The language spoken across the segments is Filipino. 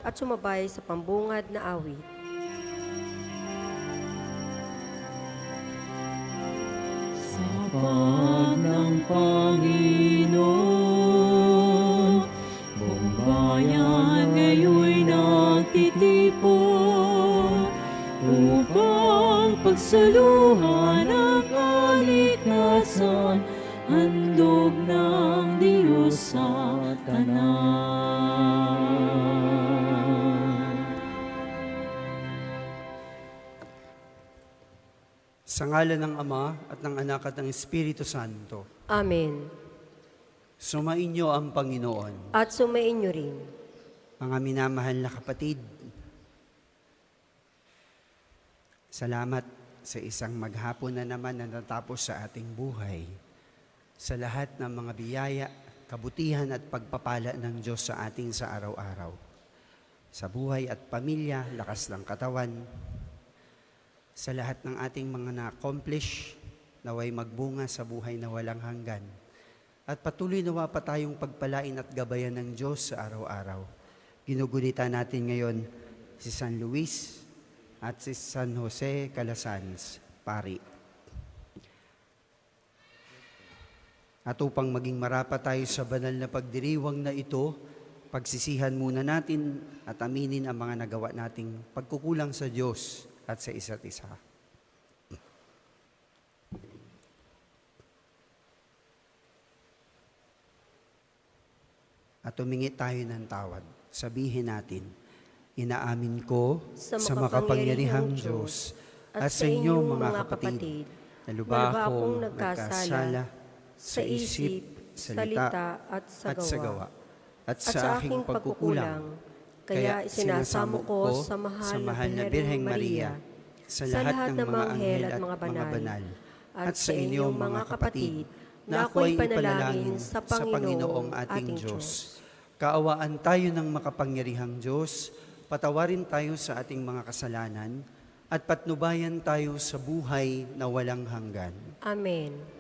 at sumabay sa pambungad na awit. Pag ng Panginoon, buong bayan ngayon'y nagtitipon upang pagsaluhan ang kaligtasan, handog ng Diyos sa tanan. Sa ngalan ng Ama at ng Anak at ng Espiritu Santo. Amen. Sumainyo ang Panginoon. At sumainyo rin. Mga minamahal na kapatid, salamat sa isang maghapon na naman na natapos sa ating buhay. Sa lahat ng mga biyaya, kabutihan at pagpapala ng Diyos sa ating sa araw-araw. Sa buhay at pamilya, lakas ng katawan, sa lahat ng ating mga na-accomplish, naway magbunga sa buhay na walang hanggan. At patuloy nawa pa tayong pagpalain at gabayan ng Diyos sa araw-araw. Ginugunita natin ngayon si San Luis at si San Jose Calasanz, pari. At upang maging marapat tayo sa banal na pagdiriwang na ito, pagsisihan muna natin at aminin ang mga nagawa nating pagkukulang sa Diyos at sa isa't isa. At humingi tayo ng tawad. Sabihin natin, inaamin ko sa makapangyarihang Diyos at sa inyo mga kapatid, na lubha akong nagkasala sa isip, salita at sa gawa, at sa aking pagkukulang. Kaya isinasamo ko sa mahal na Birheng Maria, sa lahat ng mga anghel at mga banal, at sa inyong mga kapatid, na ako ay ipanalangin sa Panginoong ating Diyos. Kaawaan tayo ng makapangyarihang Diyos, patawarin tayo sa ating mga kasalanan, at patnubayan tayo sa buhay na walang hanggan. Amen.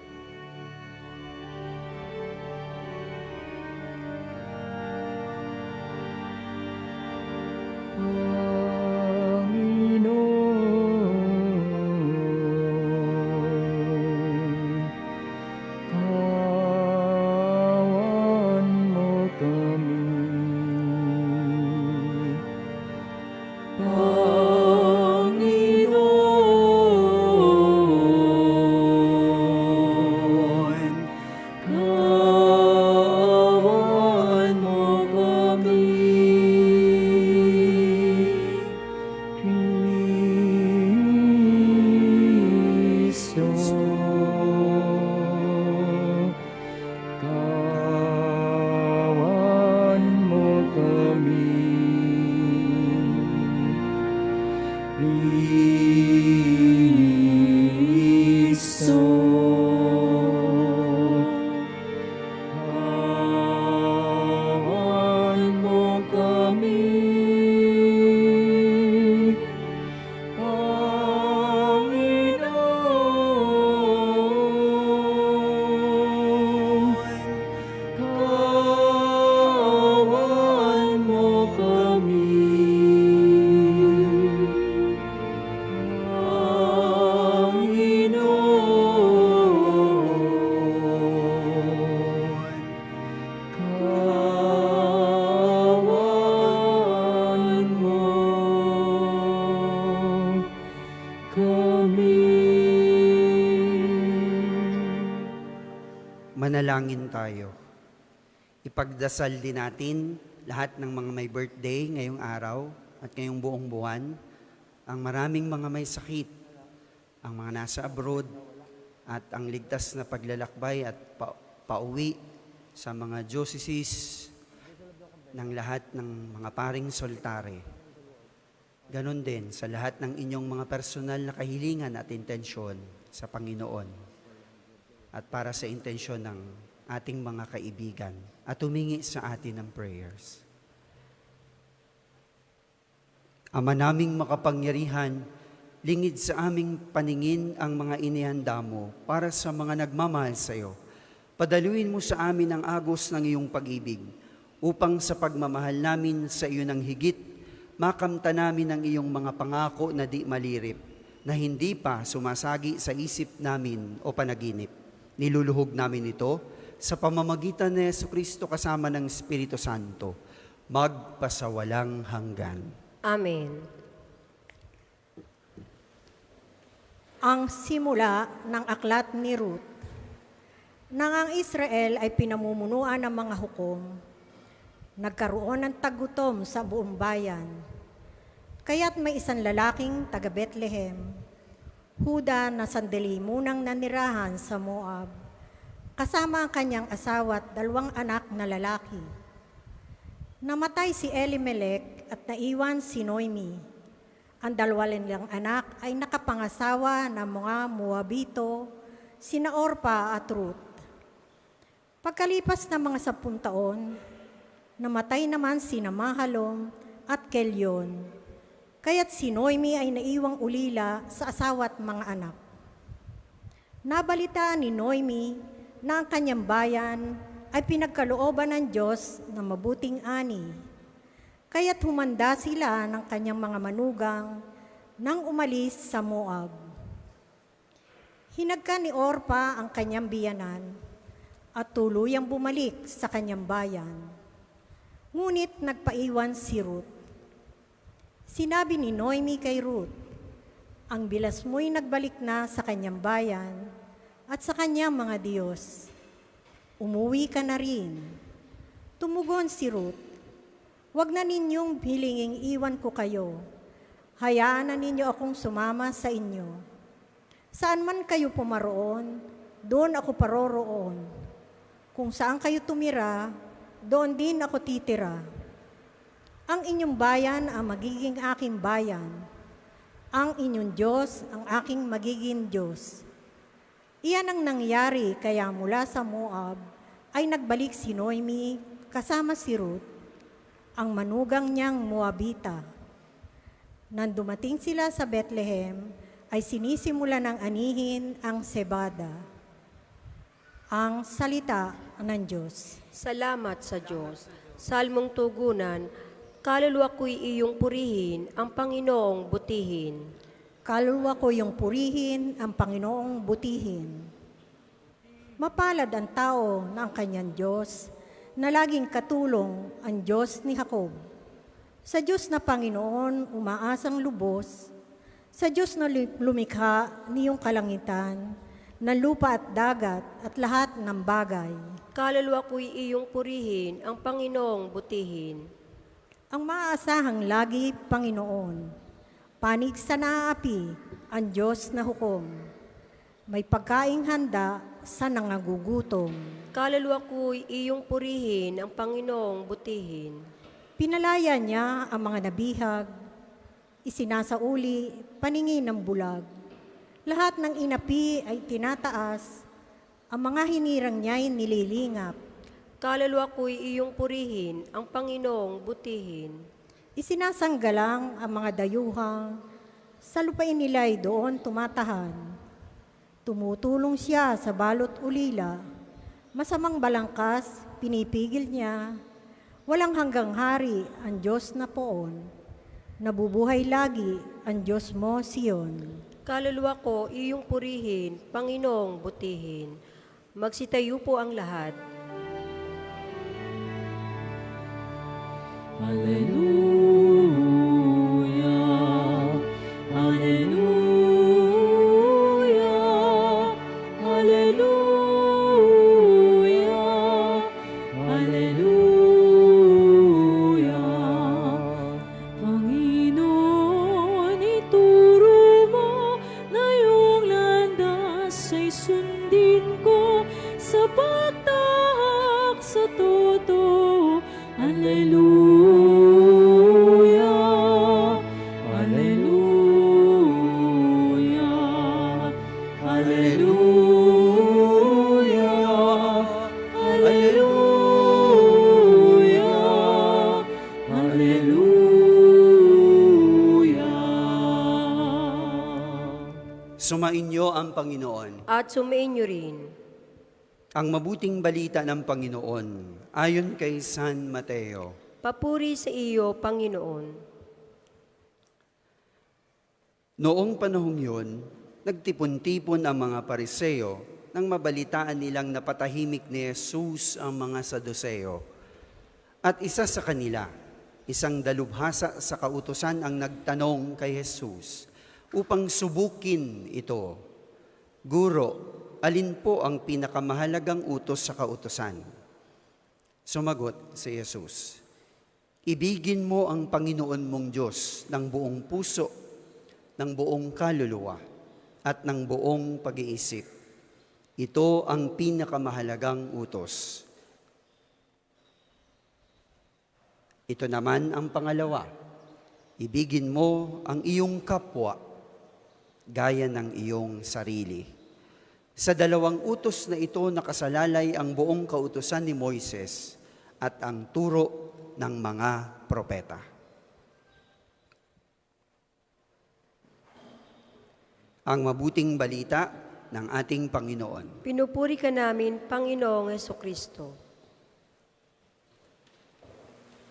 Manalangin tayo. Ipagdasal din natin lahat ng mga may birthday ngayong araw at ngayong buong buwan, ang maraming mga may sakit, ang mga nasa abroad, at ang ligtas na paglalakbay at pauwi sa mga dioceses ng lahat ng mga paring soltare. Ganon din sa lahat ng inyong mga personal na kahilingan at intensyon sa Panginoon at para sa intensyon ng ating mga kaibigan at humingi sa atin ng prayers. Ama naming makapangyarihan, lingid sa aming paningin ang mga inihanda mo para sa mga nagmamahal sa iyo. Padaluin mo sa amin ang agos ng iyong pag-ibig upang sa pagmamahal namin sa iyo ng higit, makamta namin ang iyong mga pangako na di malirip, na hindi pa sumasagi sa isip namin o panaginip. Niluluhog namin ito sa pamamagitan ni Jesucristo kasama ng Espiritu Santo, magpasawalang hanggan. Amen. Ang simula ng aklat ni Ruth. Nang ang Israel ay pinamumunuan ng mga hukom, nagkaroon ng tagutom sa buong bayan. Kaya't may isang lalaking taga Bethlehem, Huda, na sandali munang nanirahan sa Moab, kasama ang kanyang asawa at 2 anak na lalaki. Namatay si Elimelech at naiwan si Noemi. Ang 2 nilang anak ay nakapangasawa ng mga Moabito, sina Orpa at Ruth. Pagkalipas ng mga 10 taon, namatay naman sina Mahalom at Kelyon. Kaya't si Noemi ay naiwang ulila sa asawa at mga anak. Nabalitaan ni Noemi na ang kanyang bayan ay pinagkalooban ng Diyos na mabuting ani. Kaya't humanda sila ng kanyang mga manugang nang umalis sa Moab. Hinagka ni Orpa ang kanyang biyanan at tuluyang bumalik sa kanyang bayan. Ngunit nagpaiwan si Ruth. Sinabi ni Noemi kay Ruth, "Ang bilas mo'y nagbalik na sa kanyang bayan at sa kanyang mga Diyos. Umuwi ka na rin." Tumugon si Ruth, "Huwag na ninyong hilinging iwan ko kayo. Hayaan na ninyo akong sumama sa inyo. Saan man kayo pumaroon, doon ako paroroon. Kung saan kayo tumira, doon din ako titira. Ang inyong bayan ang magiging aking bayan. Ang inyong Diyos ang aking magiging Diyos." Iyan ang nangyari, kaya mula sa Moab ay nagbalik si Noemi kasama si Ruth, ang manugang niyang Moabita. Nang dumating sila sa Bethlehem, ay sinisimula ng anihin ang sebada. Ang salita ng Diyos. Salamat sa Diyos. Salmong tugunan, kaluluwa ko'y iyong purihin, ang Panginoong butihin. Kaluluwa ko yung purihin ang Panginoong butihin. Mapalad ang tao na ang kanyang Diyos, na laging katulong ang Diyos ni Jacob. Sa Diyos na Panginoon, umaasang lubos, sa Diyos na lumikha niyong kalangitan, ng lupa at dagat at lahat ng bagay. Kaluluwa ko'y iyong purihin, ang Panginoong butihin. Ang maaasahang lagi, Panginoon, panig sa naapi, ang Diyos na hukom. May pagkaing handa sa nangagugutom. Kaluluwa ko'y iyong purihin, ang Panginoong butihin. Pinalaya niya ang mga nabihag, isinasauli, paningin ng bulag. Lahat ng inapi ay tinataas, ang mga hinirang niya'y nililingap. Kaluluwa ko'y iyong purihin, ang Panginoong butihin. Isinasanggalang ang mga dayuhang, sa lupain nila'y doon tumatahan. Tumutulong siya sa balot ulila, masamang balangkas, pinipigil niya. Walang hanggang hari ang Diyos na poon, nabubuhay lagi ang Diyos mo, Siyon. Kaluluwa ko, iyong purihin, Panginoong butihin. Magsitayo po ang lahat. Hallelujah, Hallelujah, Hallelujah, Hallelujah. Panginoon, ituro mo na iyong landas ay sundin ko sa pagtahak sa totoo. Hallelujah, Hallelujah, Hallelujah, Hallelujah, Hallelujah. Sumainyo ang Panginoon. At sumainyo rin. Ang mabuting balita ng Panginoon ayon kay San Mateo. Papuri sa iyo, Panginoon. Noong panahong yun, nagtipon-tipon ang mga Pariseo nang mabalitaan nilang napatahimik ni Jesus ang mga Saduseo. At isa sa kanila, isang dalubhasa sa kautusan ang nagtanong kay Jesus upang subukin ito. Guro, alin po ang pinakamahalagang utos sa kautusan? Sumagot si Jesus, ibigin mo ang Panginoon mong Diyos ng buong puso, ng buong kaluluwa, at ng buong pag-iisip. Ito ang pinakamahalagang utos. Ito naman ang pangalawa, ibigin mo ang iyong kapwa, gaya ng iyong sarili. Sa dalawang utos na ito nakasalalay ang buong kautusan ni Moises at ang turo ng mga propeta. Ang mabuting balita ng ating Panginoon. Pinupuri ka namin, Panginoong Hesukristo.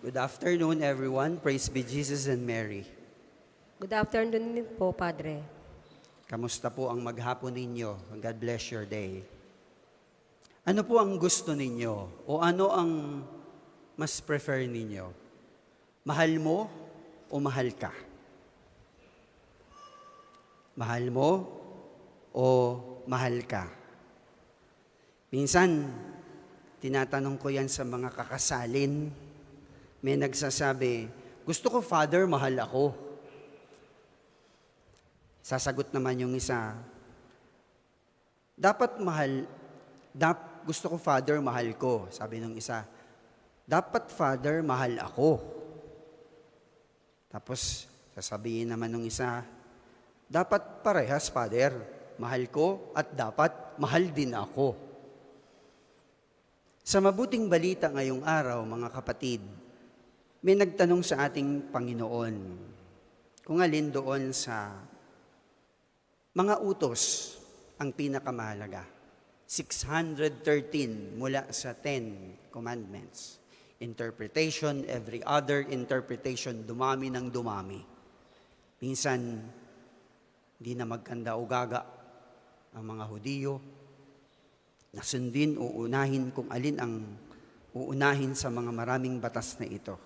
Good afternoon, everyone. Praise be Jesus and Mary. Good afternoon din po, Padre. Kamusta po ang maghapon ninyo? God bless your day. Ano po ang gusto ninyo? O ano ang mas prefer ninyo? Mahal mo o mahal ka? Mahal mo o mahal ka? Minsan, tinatanong ko yan sa mga kakasalin. May nagsasabi, gusto ko, Father, mahal ako. Sasagot naman yung isa, gusto ko, Father, mahal ko. Sabi ng isa, dapat, Father, mahal ako. Tapos, sasabihin naman ng isa, dapat parehas, Father, mahal ko at dapat mahal din ako. Sa mabuting balita ngayong araw, mga kapatid, may nagtanong sa ating Panginoon kung alin doon sa mga utos ang pinakamahalaga. 613 mula sa 10 commandments. Interpretation, every other interpretation, dumami ng dumami. Minsan, di na magkanda o gaga ang mga Hudiyo. Nasundin o unahin kung alin ang uunahin sa mga maraming batas na ito.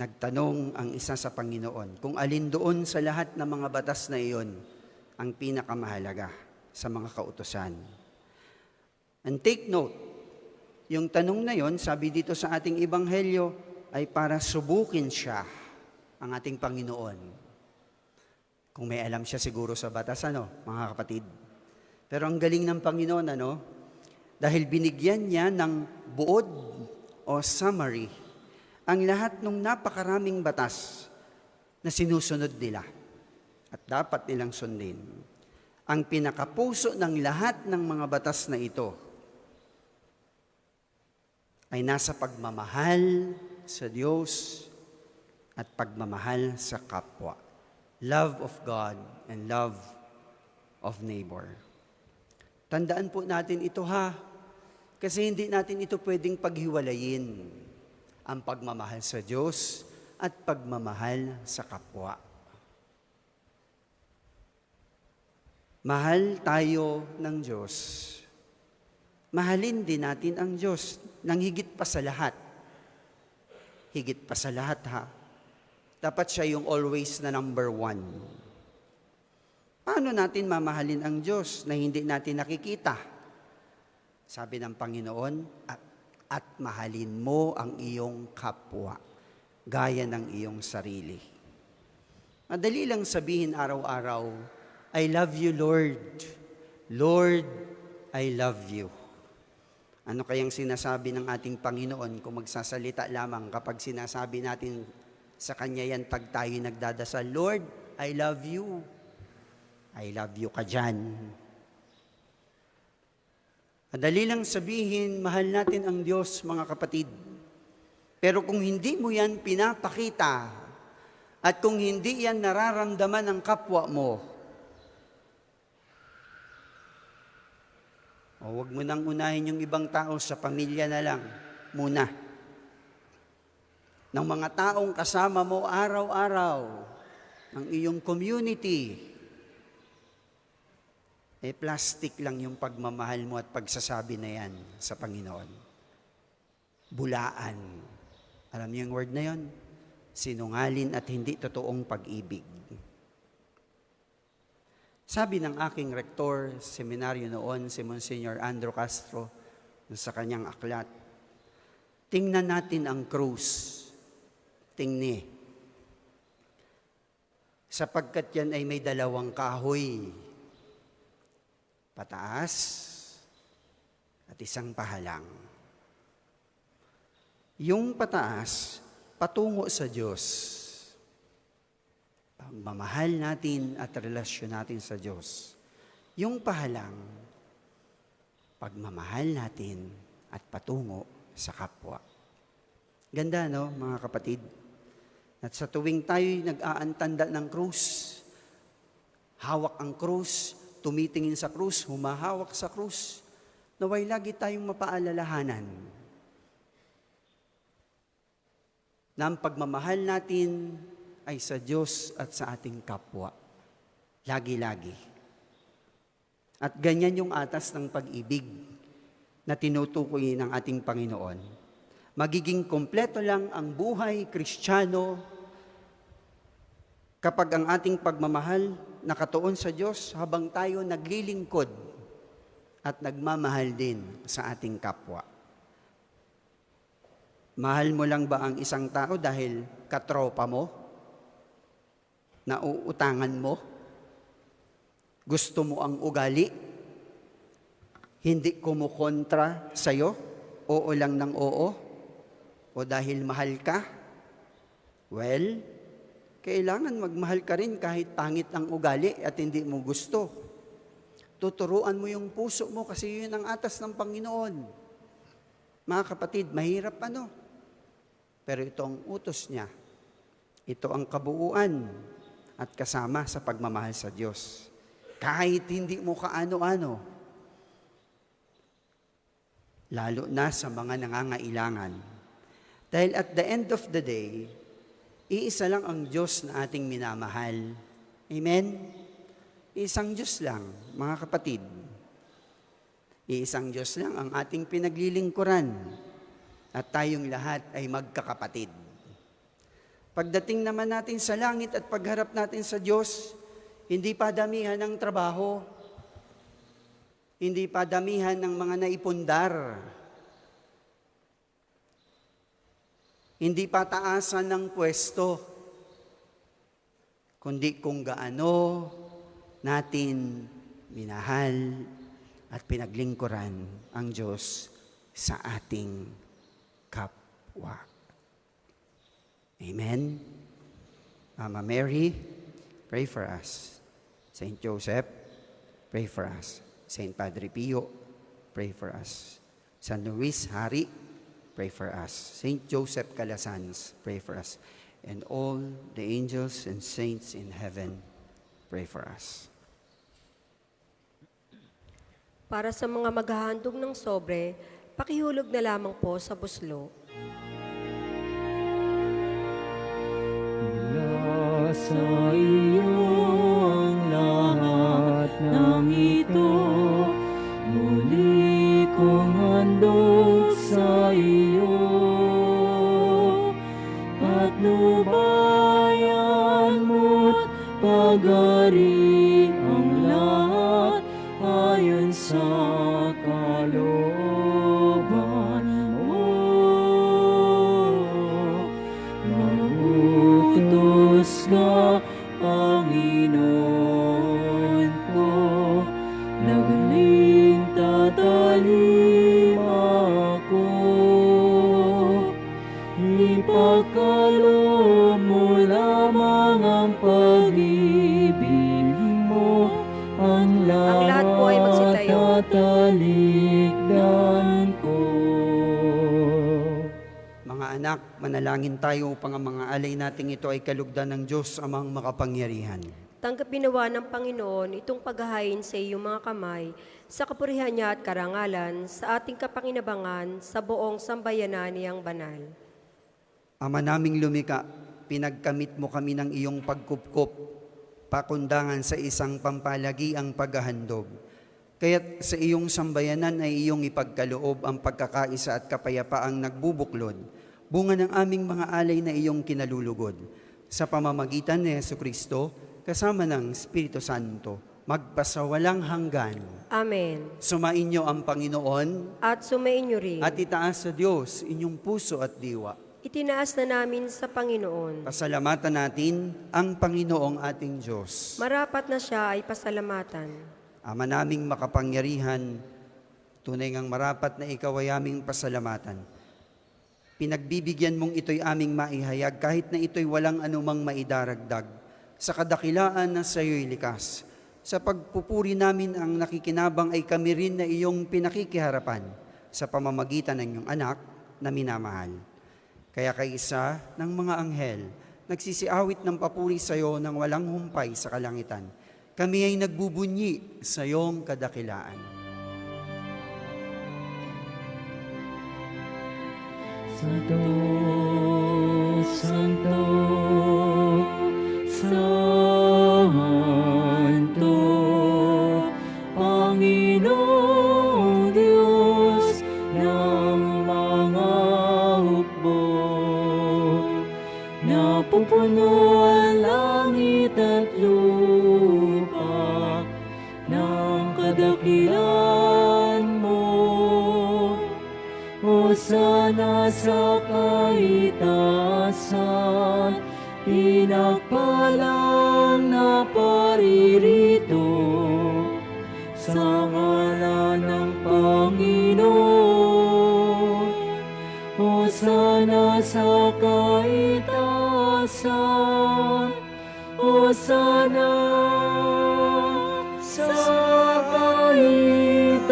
Nagtanong ang isa sa Panginoon kung alin doon sa lahat ng mga batas na iyon ang pinakamahalaga sa mga kautusan. And take note, yung tanong na yon, sabi dito sa ating Ebanghelyo, ay para subukin siya, ang ating Panginoon. Kung may alam siya siguro sa batas, mga kapatid. Pero ang galing ng Panginoon, dahil binigyan niya ng buod o summary, ang lahat ng napakaraming batas na sinusunod nila at dapat nilang sundin. Ang pinakapuso ng lahat ng mga batas na ito ay nasa pagmamahal sa Diyos at pagmamahal sa kapwa. Love of God and love of neighbor. Tandaan po natin ito kasi hindi natin ito pwedeng paghiwalayin. Ang pagmamahal sa Diyos at pagmamahal sa kapwa. Mahal tayo ng Diyos. Mahalin din natin ang Diyos nang higit pa sa lahat. Higit pa sa lahat Dapat siya yung always na number one. Paano natin mamahalin ang Diyos na hindi natin nakikita? Sabi ng Panginoon, at mahalin mo ang iyong kapwa, gaya ng iyong sarili. Madali lang sabihin araw-araw, I love you, Lord. Lord, I love you. Ano kayang sinasabi ng ating Panginoon kung magsasalita lamang kapag sinasabi natin sa Kanya yan pag tayo nagdadasal, Lord, I love you. I love you ka dyan. Madali lang sabihin, mahal natin ang Diyos, mga kapatid. Pero kung hindi mo yan pinapakita, at kung hindi yan nararamdaman ng kapwa mo, O huwag mo nang unahin yung ibang tao, sa pamilya na lang muna. Ng mga taong kasama mo araw-araw, ng iyong community, plastic lang yung pagmamahal mo at pagsasabi na yan sa Panginoon. Bulaan. Alam niyo yung word na yon? Sinungalin at hindi totoong pag-ibig. Sabi ng aking rektor, seminaryo noon, si Monsignor Andrew Castro, sa kanyang aklat, tingnan natin ang krus. Tingni. Sapagkat yan ay may dalawang kahoy. Pataas at isang pahalang. Yung pataas, patungo sa Diyos. Pagmamahal natin at relasyon natin sa Diyos. Yung pahalang, pagmamahal natin at patungo sa kapwa. Ganda, no, mga kapatid? At sa tuwing tayo'y nag-aantanda ng krus, hawak ang krus, tumitingin sa krus, humahawak sa krus, naway lagi tayong mapaalalahanan na ang pagmamahal natin ay sa Diyos at sa ating kapwa. Lagi-lagi. At ganyan yung atas ng pag-ibig na tinutukoy ng ating Panginoon. Magiging kompleto lang ang buhay Kristiyano kapag ang ating pagmamahal nakatuon sa Diyos habang tayo naglilingkod at nagmamahal din sa ating kapwa. Mahal mo lang ba ang isang tao dahil katropa mo? Nauutangan mo? Gusto mo ang ugali? Hindi kumukontra sa'yo? Oo lang ng oo? O dahil mahal ka? Well, kailangan magmahal ka rin kahit pangit ang ugali at hindi mo gusto. Tuturuan mo yung puso mo kasi yun ang atas ng Panginoon. Mga kapatid, mahirap Pero ito ang utos niya. Ito ang kabuuan at kasama sa pagmamahal sa Diyos. Kahit hindi mo kaano-ano, lalo na sa mga nangangailangan. Dahil at the end of the day, iisa lang ang Diyos na ating minamahal. Amen? Isang Diyos lang, mga kapatid. Iisang Diyos lang ang ating pinaglilingkuran. At tayong lahat ay magkakapatid. Pagdating naman natin sa langit at pagharap natin sa Diyos, hindi pa damihan ng trabaho, hindi pa damihan ng mga naipundar, hindi pa taasan ng pwesto, kundi kung gaano natin minahal at pinaglingkuran ang Diyos sa ating kapwa. Amen. Mama Mary, pray for us. Saint Joseph, pray for us. Saint Padre Pio, pray for us. San Luis Hari, pray for us. Saint Joseph Calasanz, pray for us. And all the angels and saints in heaven, pray for us. Para sa mga maghahandog ng sobre, pakihulog na lamang po sa buslo. Mula sa iyo ang lahat ng ito, muli kong handog sa iyo, at lubayan mo't pag-ari ang lahat ayon sa kalooban mo. Magutos ka, Panginoon ko, nagling tatalim ako. Ipagkaloob mo lamang ang pag-ibig mo, ang lahat po ay magsitayo. Tatalikdan ko. Mga anak, manalangin tayo upang ang mga alay nating ito ay kalugdan ng Diyos amang makapangyarihan. Tanggapin nawa ng Panginoon itong paghahain sa iyong mga kamay, sa kapurihan niya at karangalan, sa ating kapanginabangan, sa buong sambayanan niyang banal. Ama naming lumika, pinagkamit mo kami ng iyong pagkupkop, pakundangan sa isang pampalagiang paghahandog. Kaya't sa iyong sambayanan ay iyong ipagkaloob ang pagkakaisa at kapayapaang nagbubuklod, bunga ng aming mga alay na iyong kinalulugod. Sa pamamagitan ni Jesucristo, kasama ng Espiritu Santo, magpasawalang hanggan. Amen. Sumainyo ang Panginoon At sumainyo rin. at itaas sa Diyos inyong puso at diwa. Itinaas na namin sa Panginoon. Pasalamatan natin ang Panginoong ating Diyos. Marapat na siya ay pasalamatan. Ama naming makapangyarihan, tunay ngang marapat na ikaw ay aming pasalamatan. Pinagbibigyan mong ito'y aming maihayag kahit na ito'y walang anumang maidaragdag sa kadakilaan na sa iyo'y likas. Sa pagpupuri namin ang nakikinabang ay kami rin na iyong pinakikiharapan sa pamamagitan ng iyong anak na minamahal. Kaya kaisa ng mga anghel, nagsisiawit ng papuri sa iyo ng walang humpay sa kalangitan. Kami ay nagbubunyi sa iyong kadakilaan. Santo, Santo, Santo, Panginoong Diyos ng mga hukbo. Napupuno ang langit at lupa ng kadakilan mo. Hosana sa kaitaasan, pinagpalang na paririto sa ngalan ng Panginoon. Hosana sa kaitaasan, Hosana sa kaitaasan.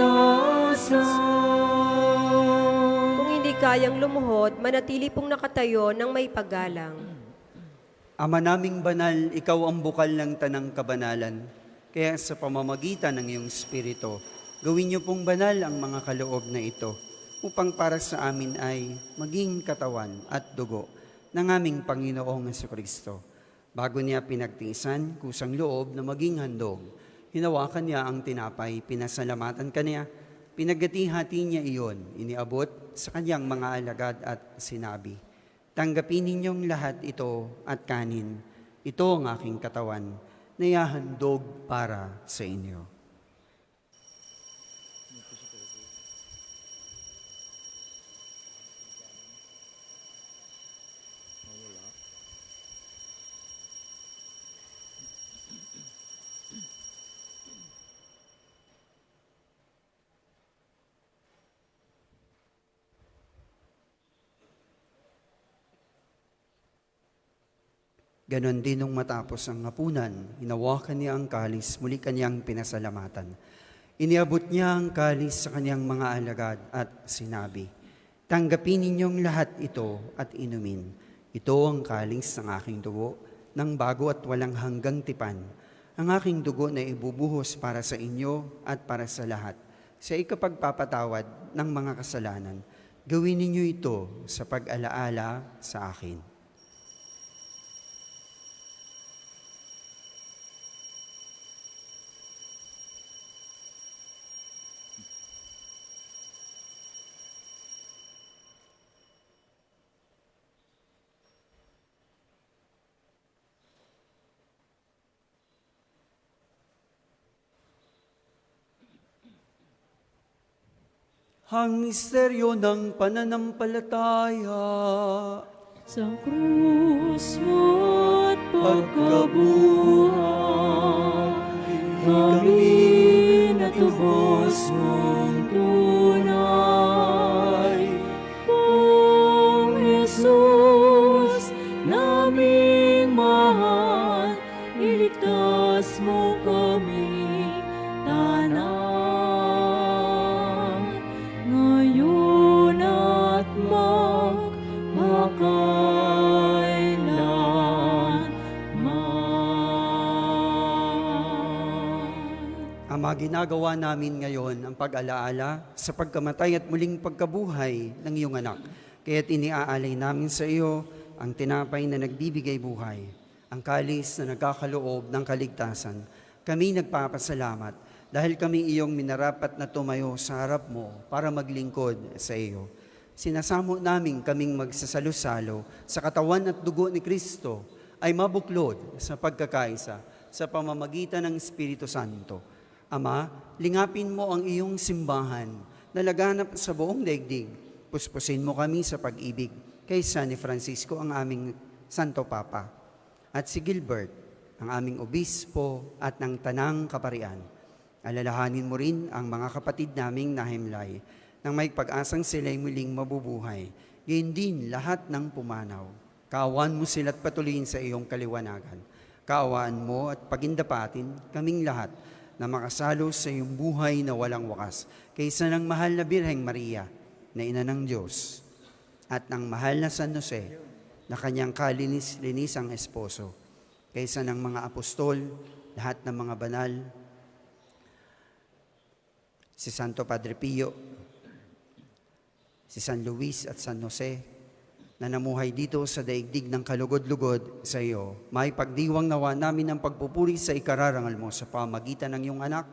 Kung hindi kayang lumuhod, manatili pong nakatayo ng may paggalang. Ama naming banal, ikaw ang bukal ng tanang kabanalan. Kaya sa pamamagitan ng iyong Espiritu, gawin niyo pong banal ang mga kaloob na ito, upang para sa amin ay maging katawan at dugo ng aming Panginoong Jesucristo. Bago niya pinagtiisan, kusang loob na maging handog, hinawakan niya ang tinapay, pinasalamatan kaniya, pinagati-hati niya iyon, iniabot sa kanyang mga alagad at sinabi, "Tanggapin ninyong lahat ito at kanin. Ito ang aking katawan na ihahandog para sa inyo." Ganon din nung matapos ang hapunan, hinawakan niya ang kalis, muli kanyang pinasalamatan. Iniabot niya ang kalis sa kanyang mga alagad at sinabi, "Tanggapin ninyong lahat ito at inumin. Ito ang kalis ng aking dugo, ng bago at walang hanggang tipan. Ang aking dugo na ibubuhos para sa inyo at para sa lahat, sa ikapagpapatawad ng mga kasalanan. Gawin ninyo ito sa pag-alaala sa akin." Ang misteryo ng pananampalataya. Sa krus mo at pagkabuhay, kami natubos mong tunay. Pong Jesus, naming mahal, iligtas mo kami tanan. Ngayon at magpakailanman. Ama, ginagawa namin ngayon ang pag-alaala sa pagkamatay at muling pagkabuhay ng iyong anak. Kaya't iniaalay namin sa iyo ang tinapay na nagbibigay buhay, ang kalis na nagkakaloob ng kaligtasan. Kami nagpapasalamat dahil kami iyong minarapat na tumayo sa harap mo para maglingkod sa iyo. Sinasamo namin kaming magsasalo-salo sa katawan at dugo ni Kristo ay mabuklod sa pagkakaisa sa pamamagitan ng Espiritu Santo. Ama, lingapin mo ang iyong simbahan na laganap sa buong daigdig. Puspusin mo kami sa pag-ibig kay San Francisco, ang aming Santo Papa, at si Gilbert, ang aming obispo at ng Tanang Kaparian. Alalahanin mo rin ang mga kapatid naming nahimlay nang may pag-asang sila'y muling mabubuhay. Gayon din lahat ng pumanaw. Kaawaan mo sila't patuloyin sa iyong kaliwanagan. Kaawaan mo at pagindapatin kaming lahat na makasalo sa iyong buhay na walang wakas, kaysa ng mahal na Birheng Maria, na ina ng Diyos, at ng mahal na San Jose, na kanyang kalinis-linisang esposo, kaysa ng mga apostol, lahat ng mga banal, si Santo Padre Pio, si San Luis at San Jose, na namuhay dito sa daigdig ng kalugod-lugod sa iyo. May pagdiwang nawa namin ang pagpupuri sa ikararangal mo sa pamagitan ng iyong anak,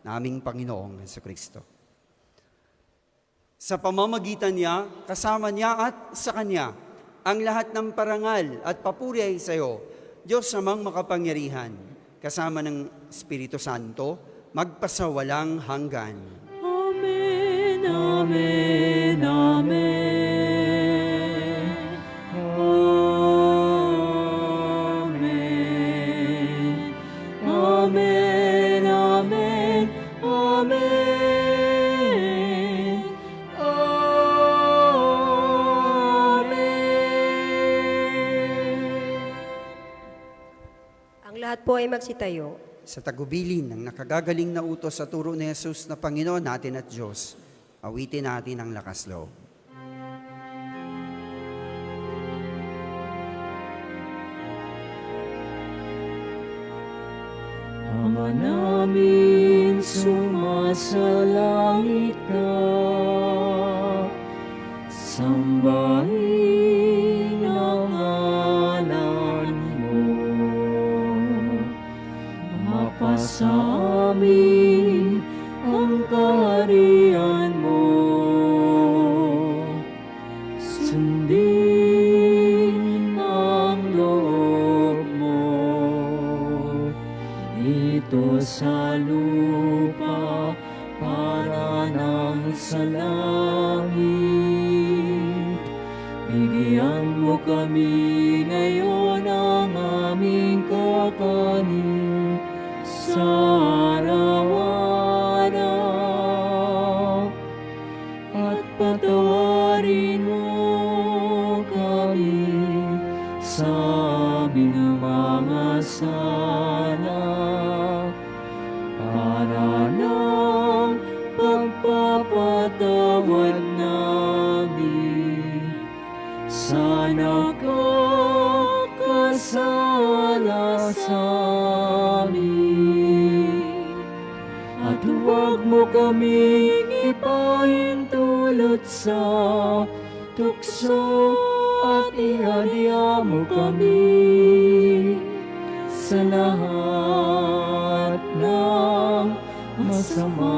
naming Panginoong Jesucristo. Sa pamamagitan niya, kasama niya at sa Kanya, ang lahat ng parangal at papuri ay sa iyo, Diyos amang makapangyarihan, kasama ng Espiritu Santo, magpasawalang hanggan. Amen, amen, amen. Amen. Amen, amen, amen. Amen. Ang lahat po ay magsitayo. Sa tagubilin ng nakagagaling na utos sa turo ni Jesus na Panginoon natin at Diyos, awitin natin ang lakas loob. Ama namin, sumasalangit ka, sambahin ang ngalan mo. Mapasa amin ang kaharian mo. Sundin ang loob mo dito sa lupa para nang sa langit. Bigyan mo kami ngayon ang aming kakanin sa araw-araw, at patawarin mo kami sa aming mga sala, para ng pagpapatawad namin sa nakakasala sa amin. At huwag mo kaming ipahintulot sa tukso, at ihadya mo kami sa lahat ng masama.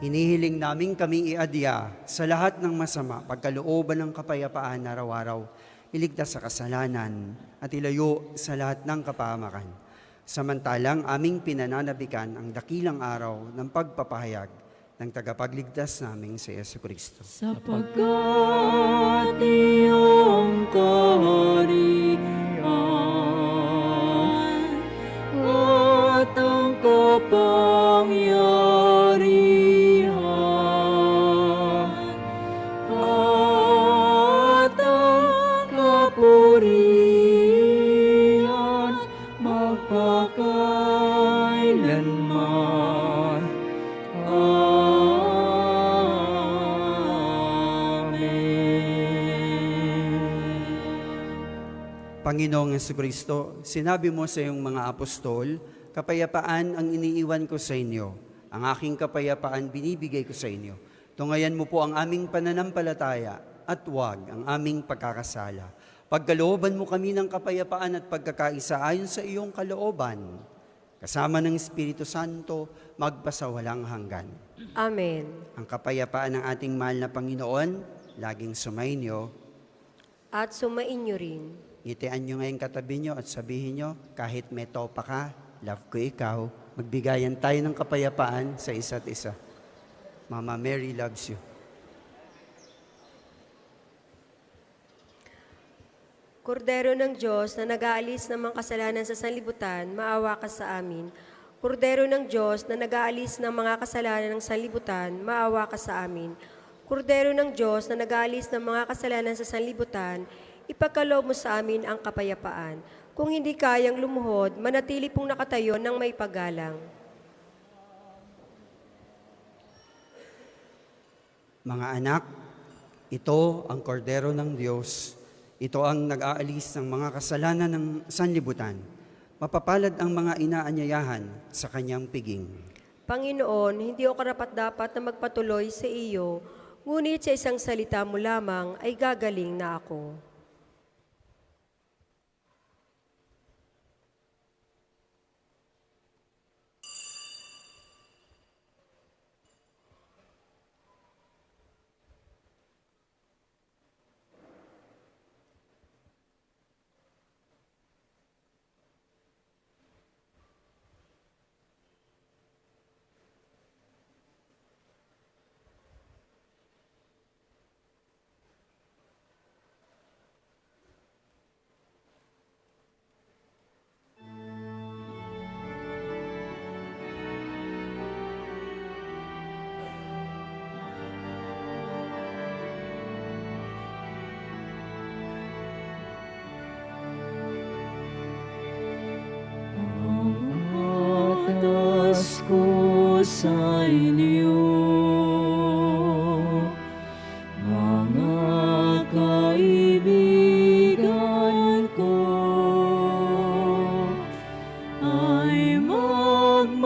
Hinihiling namin kaming iadya sa lahat ng masama, pagkalooban ng kapayapaan araw-araw, iligtas sa kasalanan at ilayo sa lahat ng kapahamakan. Samantalang aming pinananabikan ang dakilang araw ng pagpapahayag ng tagapagligtas naming si Jesucristo. Sapagkat iyong kaharian at ang kapangyarihan at ang kapurihan magpakailanman. Amen. Panginoong Jesucristo, sinabi mo sa iyong mga apostol, kapayapaan ang iniiwan ko sa inyo. Ang aking kapayapaan binibigay ko sa inyo. Tungayan mo po ang aming pananampalataya at huwag ang aming pagkakasala. Pagkalooban mo kami ng kapayapaan at pagkakaisa ayon sa iyong kalooban. Kasama ng Espiritu Santo, magpasawalang hanggan. Amen. Ang kapayapaan ng ating mahal na Panginoon, laging sumainyo. At sumainyo rin. Ngitian nyo ngayon katabi nyo at sabihin nyo, kahit may topa ka, love ko ikaw, magbigayan tayo ng kapayapaan sa isa't isa. Mama Mary loves you. Kordero ng Diyos na nag-aalis ng mga kasalanan sa sanlibutan, maawa ka sa amin. Kordero ng Diyos na nag-aalis ng mga kasalanan ng sanlibutan, maawa ka sa amin. Kordero ng Diyos na nag-aalis ng mga kasalanan sa sanlibutan, ipagkaloob mo sa amin ang kapayapaan. Kung hindi kayang lumuhod, manatili pong nakatayo ng may paggalang. Mga anak, ito ang kordero ng Diyos. Ito ang nag-aalis ng mga kasalanan ng sanlibutan. Mapapalad ang mga inaanyayahan sa kanyang piging. Panginoon, hindi ako karapat-dapat na magpatuloy sa iyo, ngunit sa isang salita mo lamang ay gagaling na ako. Atas ko sa inyo, mga kaibigan ko, ay magmahalan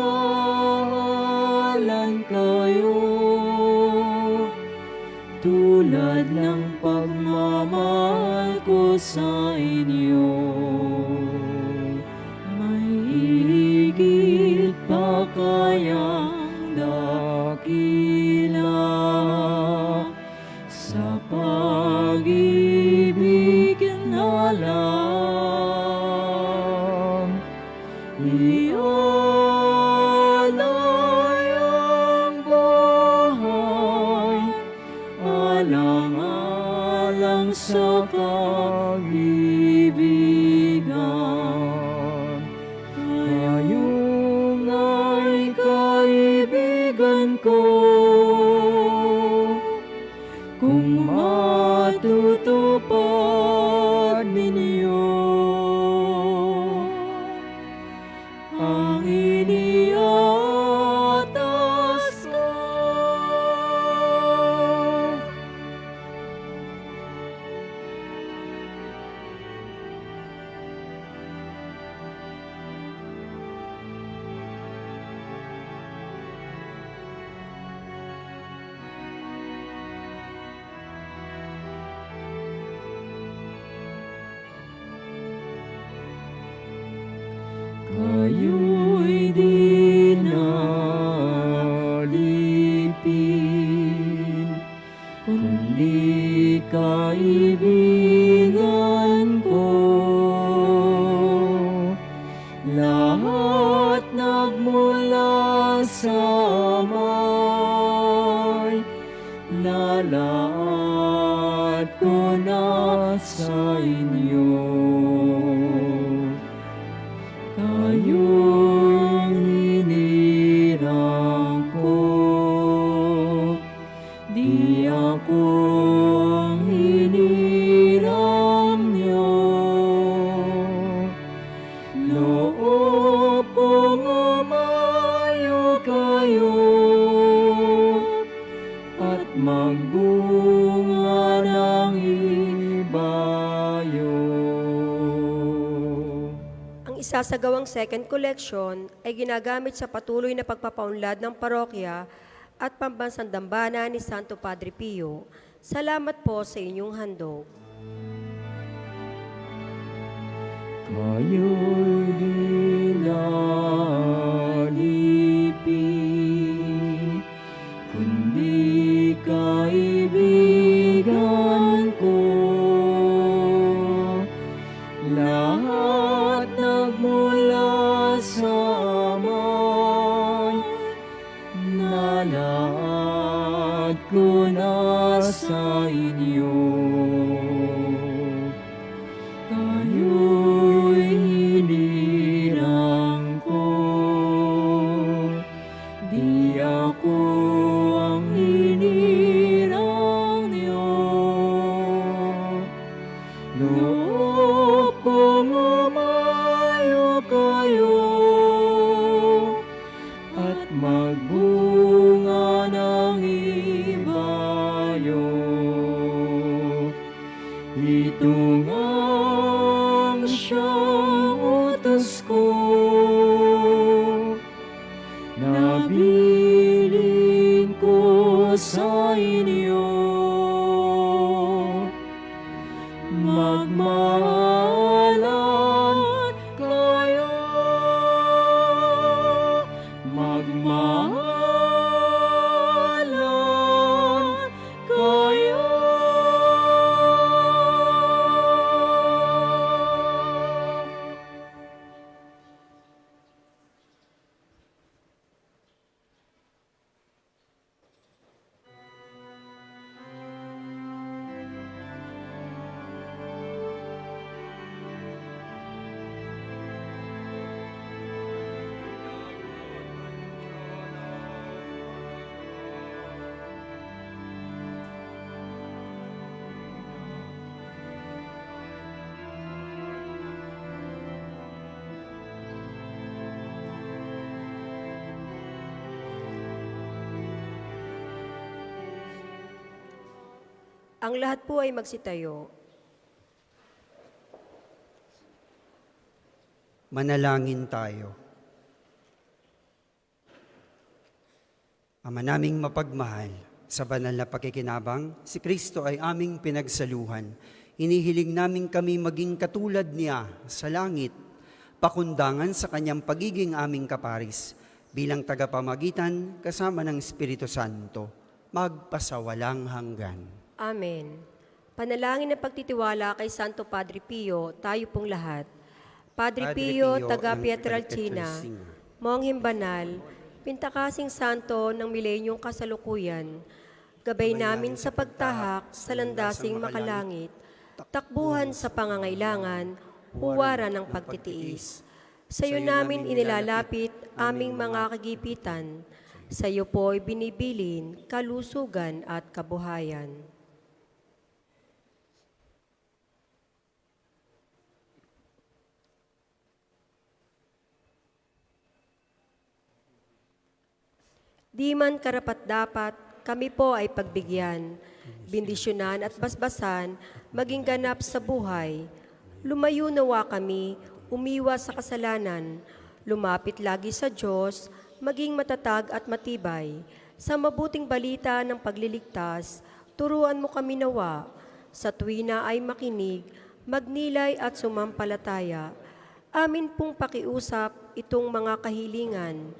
kayo, tulad ng pagmamahal ko sa inyo. Higit pa kayang dakila sa pag-ibig na lang. Ialay ang buhay alang-alang sa pag-ibigan. Kayong ay kaibigan ko, kung matutupad ninyo ang iniatas ko. Kayo'y di nalipin, kundi kaibigan ko. Lahat nagmula sa amay, lalaad ko na sa inyo. Kayong hinirang ko, di ako ang hiniram nyo. Loob kong umayo kayo at magbunga ng ibayo. isasagawang second collection ay ginagamit sa patuloy na pagpapaunlad ng parokya at pambansang dambana ni Santo Padre Pio. Salamat po sa inyong handog. Kayo'y dinalipin, kundi kaibigan ko. Lahat nagmula sa amay, nalahat ko na sa inyo. Kayo'y hinirang ko, di ako ang hinirang niyo. Loob kong umayo kayo at magbunga ng ibayo. Ito ang siyang utos ko, nabilin ko sa inyo. Magmahalan kayo, magmahalan kayo. Ang lahat po ay magsitayo. Manalangin tayo. Ama naming mapagmahal, sa banal na pakikinabang, si Kristo ay aming pinagsaluhan. Inihiling namin kami maging katulad niya sa langit, pakundangan sa kanyang pagiging aming kaparis, bilang tagapamagitan kasama ng Espiritu Santo, magpasawalang hanggan. Amen. Panalangin ng pagtitiwala kay Santo Padre Pio, tayo pong lahat. Padre Pio, taga Pietrelcina, mongheng banal, pintakasing santo ng milenyong kasalukuyan, gabay namin sa pagtahak sa landasing makalangit, takbuhan sa pangangailangan, huwaran ng pagtitiis. Sa iyo namin inilalapit aming mga kagipitan, sa iyo po'y binibilin kalusugan at kabuhayan. Di man karapat-dapat, kami po ay pagbigyan, bindisyonan at basbasan, maging ganap sa buhay. Lumayo nawa kami, umiwas sa kasalanan, lumapit lagi sa Diyos, maging matatag at matibay. Sa mabuting balita ng pagliligtas, turuan mo kami nawa. Sa tuwina ay makinig, magnilay at sumampalataya. Amin pong pakiusap itong mga kahilingan.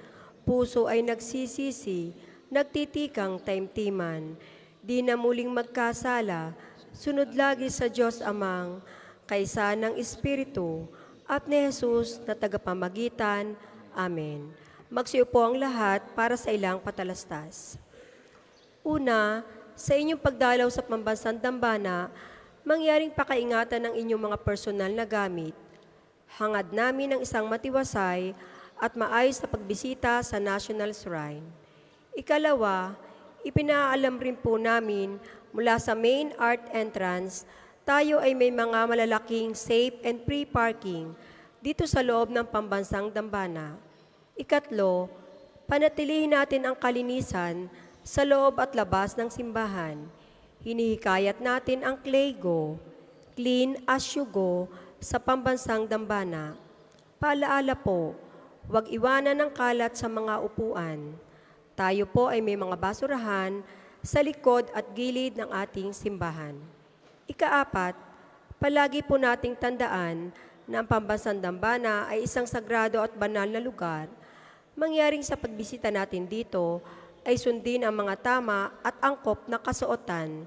Puso ay nagsisisi, nagtitikang taimtiman. Di na muling magkasala, sunod lagi sa Diyos Amang, kaysa ng Espiritu, at ni Jesus na tagapamagitan. Amen. Magsiupo ang lahat para sa ilang patalastas. Una, sa inyong pagdalaw sa pambansang dambana, mangyaring pakaingatan ng inyong mga personal na gamit. Hangad namin ang isang matiwasay at maayos na pagbisita sa National Shrine. Ikalawa, ipinaalam rin po namin mula sa main art entrance, tayo ay may mga malalaking safe and free parking dito sa loob ng pambansang dambana. Ikatlo, panatilihin natin ang kalinisan sa loob at labas ng simbahan. Hinihikayat natin ang Clego, clean as you go, sa pambansang dambana. Paalaala po, huwag iwanan ng kalat sa mga upuan. Tayo po ay may mga basurahan sa likod at gilid ng ating simbahan. Ikaapat, palagi po nating tandaan na ang Pambansang Dambana ay isang sagrado at banal na lugar. Mangyaring sa pagbisita natin dito ay sundin ang mga tama at angkop na kasuotan,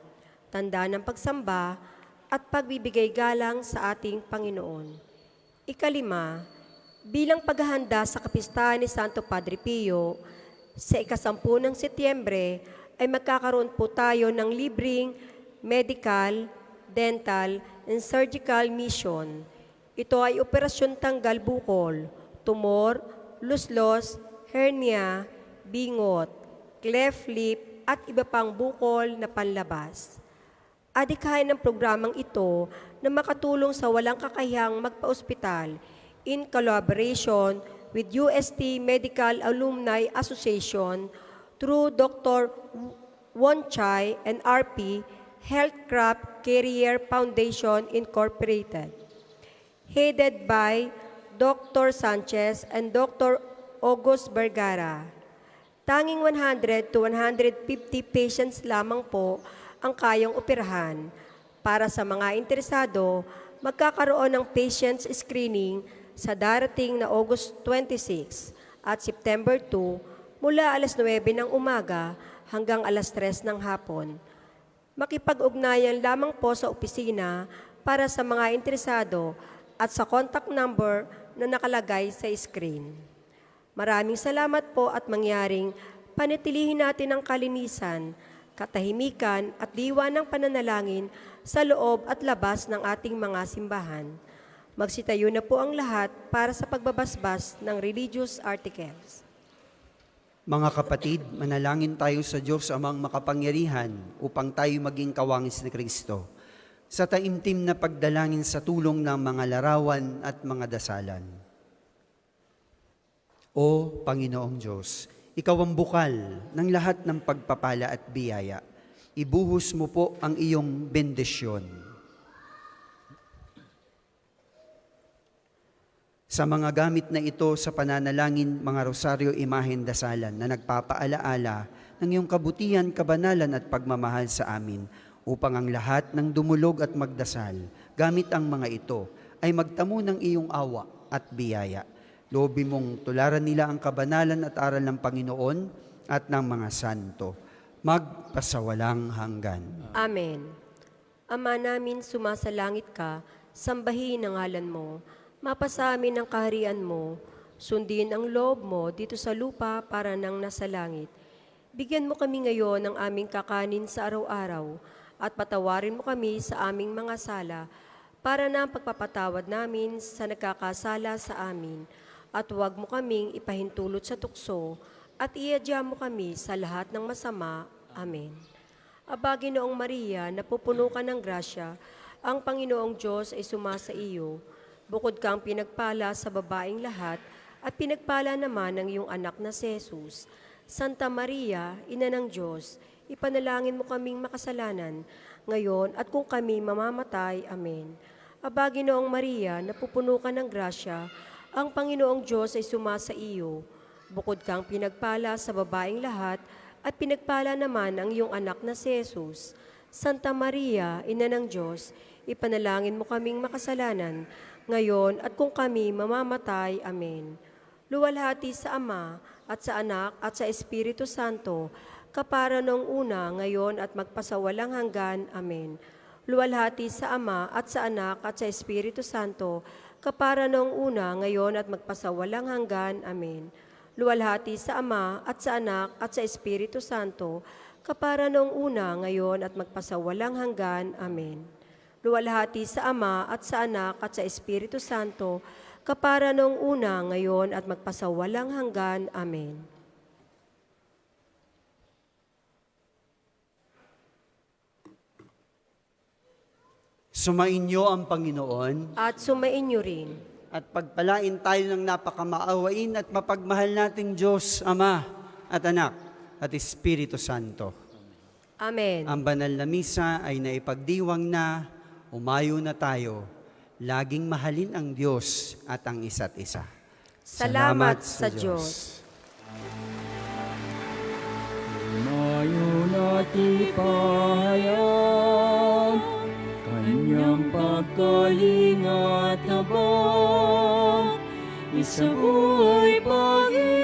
tanda ng pagsamba at pagbibigay galang sa ating Panginoon. Ikalima, bilang paghahanda sa kapistahan ni Santo Padre Pio, sa 10 ng Setyembre ay magkakaroon po tayo ng libreng medical, dental, and surgical mission. Ito ay operasyon tanggal bukol, tumor, luslos, hernia, bingot, cleft lip, at iba pang bukol na panlabas. Adikain ng programang ito na makatulong sa walang kakayahang magpa-ospital in collaboration with UST Medical Alumni Association through Dr. Wonchai and RP Healthcraft Career Foundation Incorporated, headed by Dr. Sanchez and Dr. August Vergara. Tanging 100 to 150 patients lamang po ang kayang operahan. Para sa mga interesado, magkakaroon ng patients screening sa darating na August 26 at September 2 mula alas 9 ng umaga hanggang alas 3 ng hapon. Makipag-ugnayan lamang po sa opisina para sa mga interesado at sa contact number na nakalagay sa screen. Maraming salamat po at mangyaring panatilihin natin ang kalinisan, katahimikan at diwa ng pananalangin sa loob at labas ng ating mga simbahan. Magsitayo na po ang lahat para sa pagbabasbas ng religious articles. Mga kapatid, manalangin tayo sa Diyos amang makapangyarihan upang tayo maging kawangis ni Kristo. Sa taimtim na pagdalangin sa tulong ng mga larawan at mga dasalan. O Panginoong Diyos, Ikaw ang bukal ng lahat ng pagpapala at biyaya. Ibuhos mo po ang iyong bendisyon. Sa mga gamit na ito sa pananalangin, mga rosaryo, imahen, dasalan na nagpapaalaala ng iyong kabutihan, kabanalan at pagmamahal sa amin, upang ang lahat ng dumulog at magdasal, gamit ang mga ito, ay magtamo ng iyong awa at biyaya. Loobin mong tularan nila ang kabanalan at aral ng Panginoon at ng mga santo, magpasawalang hanggan. Amen. Ama namin, sumasalangit ka, sambahin ang ngalan mo, mapasa amin ang kaharian mo, sundin ang loob mo dito sa lupa para nang nasa langit. Bigyan mo kami ngayon ng aming kakanin sa araw-araw at patawarin mo kami sa aming mga sala para na ang pagpapatawad namin sa nagkakasala sa amin. At huwag mo kaming ipahintulot sa tukso at iadya mo kami sa lahat ng masama. Amen. Aba, Ginoong Maria, napupuno ka ng grasya, ang Panginoong Diyos ay sumasa iyo. Bukod kang pinagpala sa babaeng lahat, at pinagpala naman ng iyong anak na si Jesus. Santa Maria, Ina ng Diyos, ipanalangin mo kaming makasalanan, ngayon at kung kami mamamatay. Amen. Aba, Ginoong Maria, napupuno ka ng grasya, ang Panginoong Diyos ay sumasa iyo. Bukod kang pinagpala sa babaeng lahat, at pinagpala naman ang iyong anak na si Jesus. Santa Maria, Ina ng Diyos, ipanalangin mo kaming makasalanan, ngayon at kung kami mamamatay. Amen. Luwalhati sa Ama, at sa Anak, at sa Espiritu Santo, kapara noong una, ngayon at magpasawalang hanggan. Amen. Luwalhati sa Ama, at sa Anak, at sa Espiritu Santo, kapara noong una, ngayon at magpasawalang hanggan. Amen. Luwalhati sa Ama, at sa Anak, at sa Espiritu Santo, kapara noong una, ngayon at magpasawalang hanggan. Amen. Luwalhati sa Ama, at sa Anak, at sa Espiritu Santo, kapara noong una, ngayon at magpasawalang hanggan. Amen. Sumainyo ang Panginoon At sumainyo rin. at pagpalain tayo ng napakamaawain at mapagmahal nating Diyos, Ama at Anak at Espiritu Santo. Amen. Ang banal na misa ay naipagdiwang na, umayo na tayo. laging mahalin ang Diyos at ang isa't isa. Salamat sa Diyos. Mayon at ipahayag Kanyang pagkalingat habang Isang buhay pag